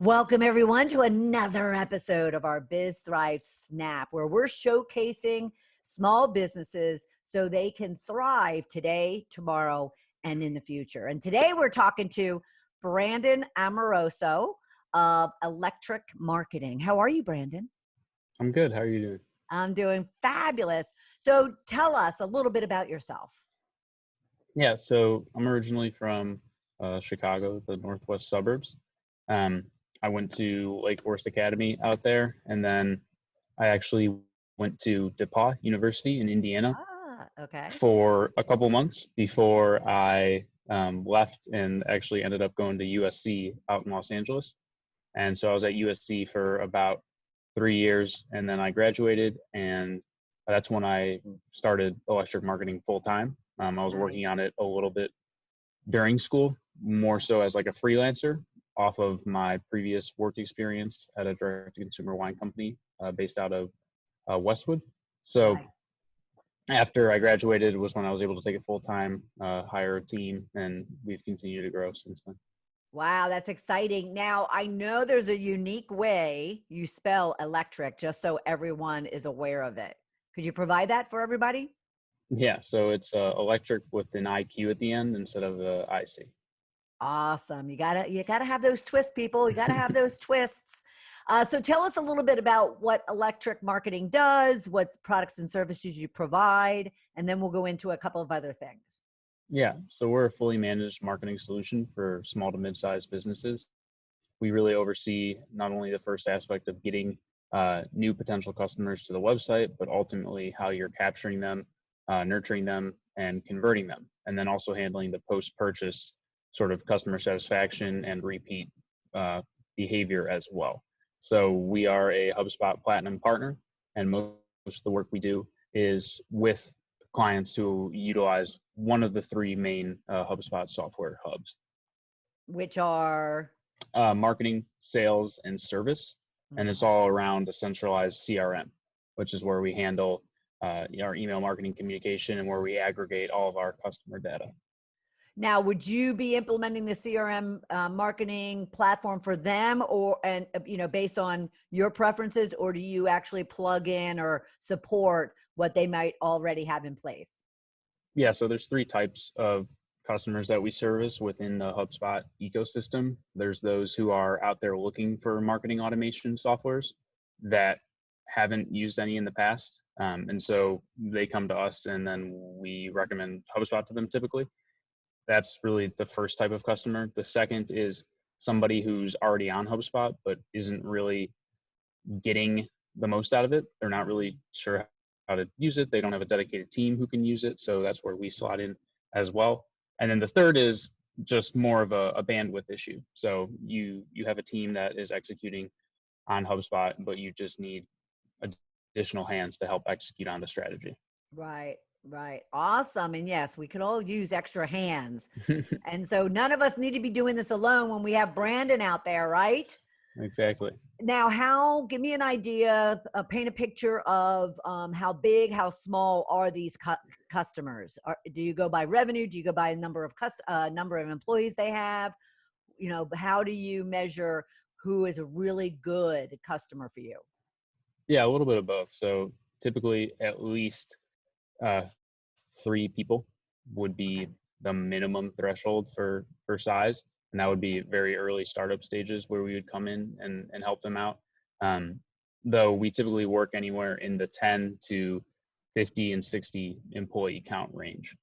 Welcome everyone to another episode of our Biz SNAP, where we're showcasing small businesses so they can thrive today, tomorrow, and in the future. And today we're talking to Brandon Amoroso of electrIQ Marketing. How are you, Brandon? I'm good. How are you doing? I'm doing fabulous. So tell us a little bit about yourself. Yeah, so I'm originally from Chicago, the northwest suburbs. I went to Lake Forest Academy out there, and then I actually went to DePauw University in Indiana Okay. for a couple months before I left and actually ended up going to USC out in Los Angeles. And so I was at USC for about 3 years, and then I graduated, and that's when I started electrIQ marketing full time. I was working on it a little bit during school, more so as like a freelancer off of my previous work experience at a direct-to-consumer wine company based out of Westwood. So after I graduated was when I was able to take it full time, hire a team, and we've continued to grow since then. Wow, that's exciting. Now, I know there's a unique way you spell electrIQ, just so everyone is aware of it. Could you provide that for everybody? Yeah, so it's electric with an IQ at the end instead of the IC. Awesome. You gotta have those twists, people. You gotta have those twists. So tell us a little bit about what electrIQ marketing does, what products and services you provide, and then we'll go into a couple of other things. Yeah, so we're a fully managed marketing solution for small to mid-sized businesses. We really oversee not only the first aspect of getting new potential customers to the website, but ultimately how you're capturing them, nurturing them, and converting them, and then also handling the post-purchase sort of customer satisfaction and repeat behavior as well. So we are a HubSpot Platinum partner, and most of the work we do is with clients who utilize one of the three main HubSpot software hubs, which are marketing, sales, and service. And it's all around a centralized CRM, which is where we handle our email marketing communication and where we aggregate all of our customer data. Now, would you be implementing the CRM marketing platform for them, based on your preferences, or do you actually plug in or support what they might already have in place? Yeah, so there's three types of customers that we service within the HubSpot ecosystem. There's those who are out there looking for marketing automation softwares that haven't used any in the past. And so they come to us, and then we recommend HubSpot to them typically. That's really the first type of customer. The second is somebody who's already on HubSpot, but isn't really getting the most out of it. They're not really sure how to use it. They don't have a dedicated team who can use it. So that's where we slot in as well. And then the third is just more of a bandwidth issue. So you have a team that is executing on HubSpot, but you just need additional hands to help execute on the strategy. Right. Awesome. And yes, we could all use extra hands. And so none of us need to be doing this alone when we have Brandon out there, right? Exactly. Now, give me an idea, paint a picture of how big, how small are these customers? Do you go by revenue? Do you go by number of employees they have? How do you measure who is a really good customer for you? Yeah, a little bit of both. So typically at least 3 people would be the minimum threshold for size. And that would be very early startup stages where we would come in and help them out. Though we typically work anywhere in the 10 to 50 and 60 employee count range.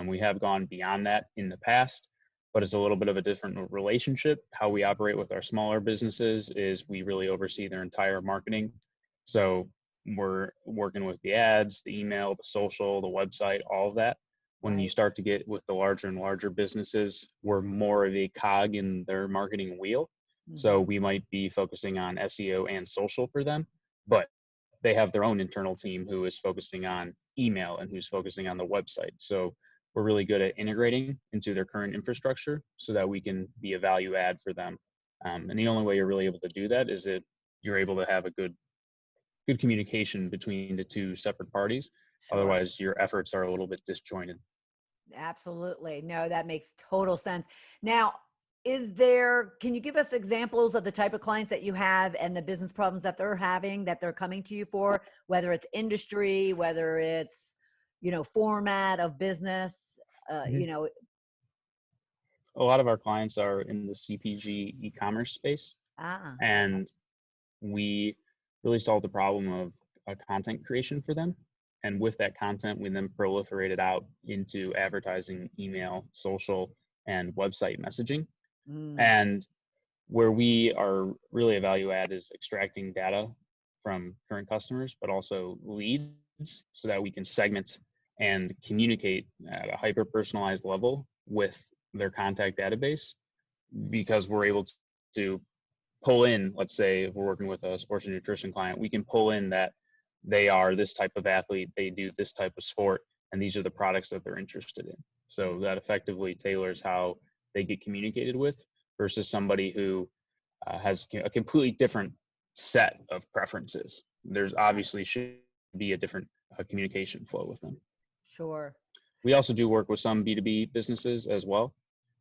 We have gone beyond that in the past, but it's a little bit of a different relationship. How we operate with our smaller businesses is we really oversee their entire marketing. So we're working with the ads, the email, the social, the website, all of that. When you start to get with the larger and larger businesses, we're more of a cog in their marketing wheel. Mm-hmm. So we might be focusing on SEO and social for them, but they have their own internal team who is focusing on email and who's focusing on the website. So we're really good at integrating into their current infrastructure so that we can be a value add for them. And the only way you're really able to do that is that you're able to have a good communication between the two separate parties. Sure. Otherwise, your efforts are a little bit disjointed. Absolutely. No, that makes total sense. Now, can you give us examples of the type of clients that you have and the business problems that they're having, that they're coming to you for, whether it's industry, whether it's, format of business, Mhm. A lot of our clients are in the CPG e-commerce space, okay. and we really solved the problem of content creation for them. And with that content, we then proliferate it out into advertising, email, social, and website messaging. Mm, And where we are really a value add is extracting data from current customers, but also leads so that we can segment and communicate at a hyper personalized level with their contact database, because we're able to pull in, let's say if we're working with a sports and nutrition client, we can pull in that they are this type of athlete, they do this type of sport, and these are the products that they're interested in. So that effectively tailors how they get communicated with versus somebody who has a completely different set of preferences. There's right. obviously should be a different communication flow with them. Sure. We also do work with some B2B businesses as well,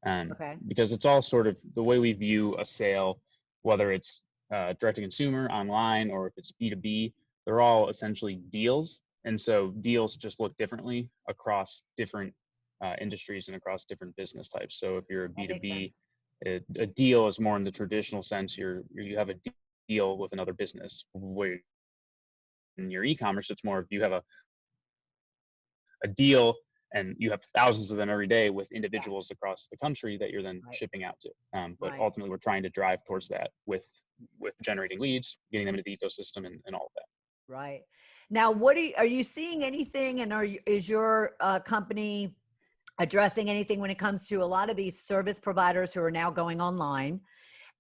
Okay. because it's all sort of the way we view a sale, whether it's direct to consumer, online, or if it's B2B, they're all essentially deals. And so deals just look differently across different industries and across different business types. So if you're a That makes sense. B2B, a deal is more in the traditional sense. You have a deal with another business. Where in your e-commerce, it's more of you have a deal and you have thousands of them every day with Yeah. individuals across the country that you're then Right. shipping out to. But Right. ultimately, we're trying to drive towards that with generating leads, getting them into the ecosystem, and all of that. Right. Now, are you seeing anything, and is your company addressing anything when it comes to a lot of these service providers who are now going online,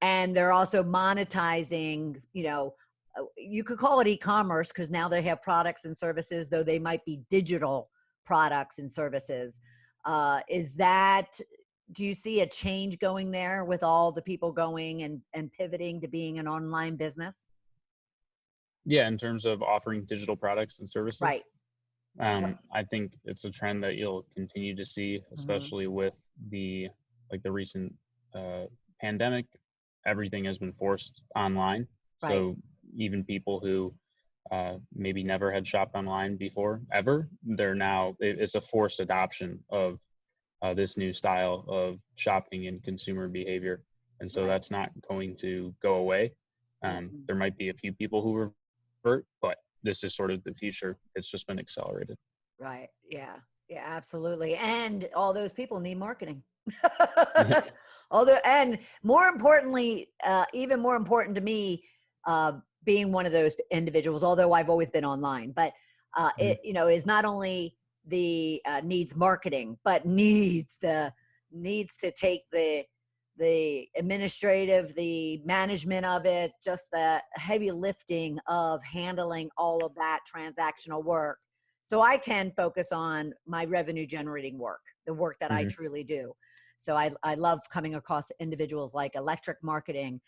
and they're also monetizing, you could call it e-commerce because now they have products and services, though they might be digital products and services. Is that, do you see a change going there with all the people going and pivoting to being an online business? Yeah, in terms of offering digital products and services, Right. Yep. I think it's a trend that you'll continue to see, Hmm. especially with the recent uh, pandemic. Everything has been forced online, Right. so even people who maybe never had shopped online before ever, it's a forced adoption of this new style of shopping and consumer behavior, and so Right. that's not going to go away. Mm-mm. There might be a few people who revert, but this is sort of the future. It's just been accelerated. Right. Yeah. Yeah, absolutely. And all those people need marketing. Yeah. Although, and more importantly, even more important to me, being one of those individuals, although I've always been online, but Mhm. it, is not only the needs marketing, but needs to take the administrative, the management of it, just the heavy lifting of handling all of that transactional work, so I can focus on my revenue generating work, the work that I Mhm. truly do. So I love coming across individuals like electric marketing,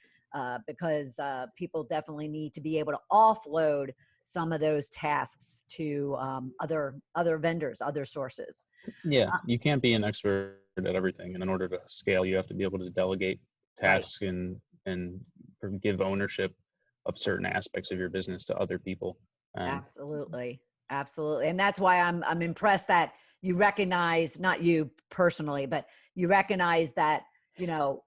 because people definitely need to be able to offload some of those tasks to other vendors, other sources. Yeah, Uh, you can't be an expert at everything, and in order to scale, you have to be able to delegate right. tasks and give ownership of certain aspects of your business to other people. Um, Absolutely. Absolutely. And that's why I'm impressed that you recognize, not you personally, but you recognize that, you know,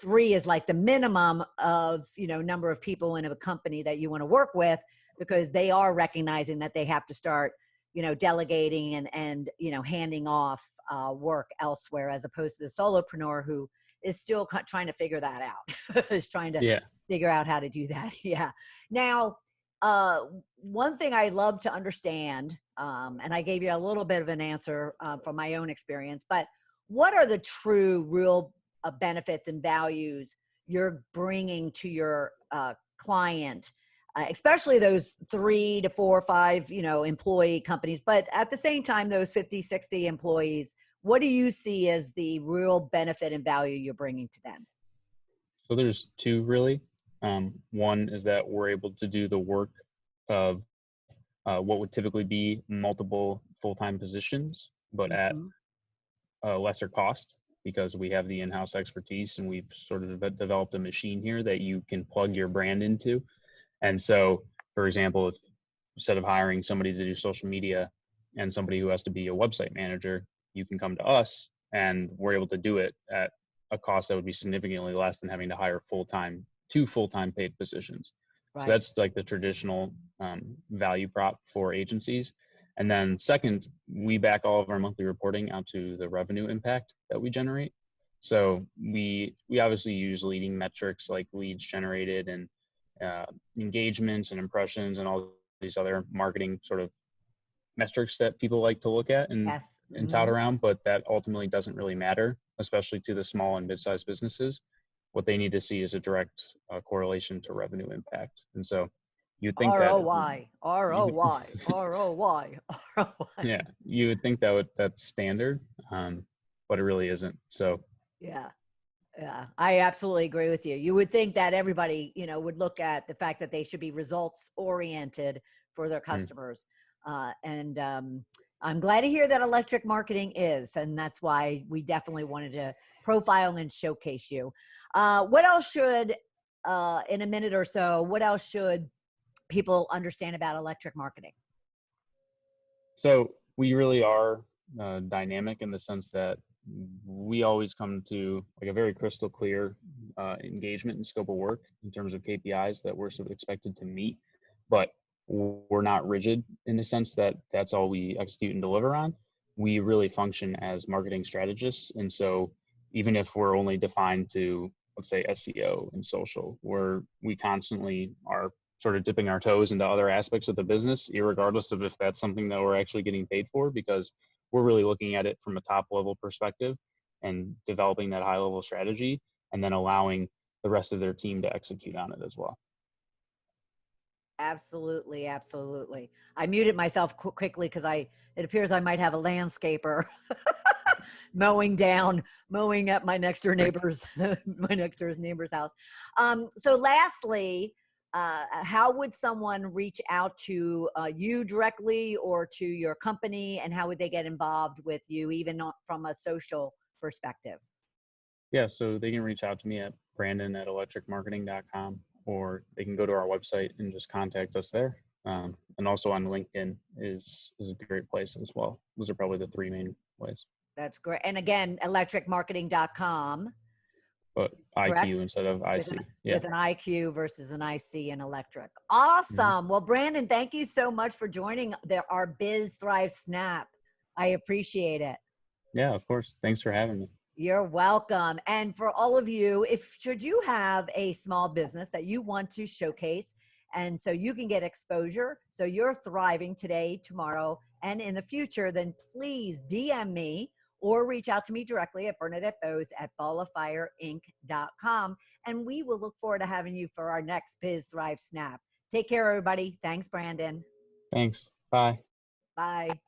three is like the minimum of, number of people in a company that you want to work with, because they are recognizing that they have to start, delegating and handing off work elsewhere, as opposed to the solopreneur who is still trying to figure that out, is trying to yeah. figure out how to do that. Yeah. Now, uh, one thing I love to understand, and I gave you a little bit of an answer from my own experience, but what are the true, real benefits and values you're bringing to your client, especially those 3 to 4 or 5, employee companies, but at the same time, those 50, 60 employees, what do you see as the real benefit and value you're bringing to them? So there's two really. One is that we're able to do the work of what would typically be multiple full-time positions, but at Mhm. a lesser cost, because we have the in-house expertise and we've sort of developed a machine here that you can plug your brand into. And so, for example, if instead of hiring somebody to do social media and somebody who has to be a website manager, you can come to us and we're able to do it at a cost that would be significantly less than having to hire two full-time paid positions. Right. So that's like the traditional value prop for agencies. And then second, we back all of our monthly reporting out to the revenue impact that we generate. So we obviously use leading metrics like leads generated and engagements and impressions and all these other marketing sort of metrics that people like to look at and, Yes. and tout around, but that ultimately doesn't really matter, especially to the small and mid-sized businesses. What they need to see is a direct correlation to revenue impact. And so you think ROI, ROI, ROI, ROI. Yeah, you would think that's standard, but it really isn't. So Yeah. Yeah, I absolutely agree with you. You would think that everybody, would look at the fact that they should be results oriented for their customers. And I'm glad to hear that electric marketing is, and that's why we definitely wanted to profile and showcase you. What else should, in a minute or so, what else should people understand about electric marketing? So we really are dynamic in the sense that we always come to like a very crystal clear engagement and scope of work in terms of KPIs that we're sort of expected to meet, but we're not rigid in the sense that that's all we execute and deliver on. We really function as marketing strategists. And so even if we're only defined to, let's say, SEO and social, we constantly are sort of dipping our toes into other aspects of the business, irregardless of if that's something that we're actually getting paid for, because we're really looking at it from a top level perspective and developing that high level strategy and then allowing the rest of their team to execute on it as well. Absolutely. Absolutely. I muted myself quickly because it appears I might have a landscaper mowing at my next door neighbor's house. So lastly, how would someone reach out to you directly or to your company, and how would they get involved with you, even from a social perspective? Yeah, so they can reach out to me at brandon@electricmarketing.com, or they can go to our website and just contact us there. And also on LinkedIn is a great place as well. Those are probably the three main ways. That's great. And again, electricmarketing.com. But Correct? IQ instead of IC. With an IQ versus an IC in electric. Awesome. Well, Brandon, thank you so much for joining our Biz Thrive Snap. I appreciate it. Yeah, of course. Thanks for having me. You're welcome. And for all of you, should you have a small business that you want to showcase, and so you can get exposure, so you're thriving today, tomorrow, and in the future, then please DM me or reach out to me directly at Bernadette Boas at ballofireinc.com. And we will look forward to having you for our next Biz Thrive Snap. Take care, everybody. Thanks, Brandon. Thanks. Bye. Bye.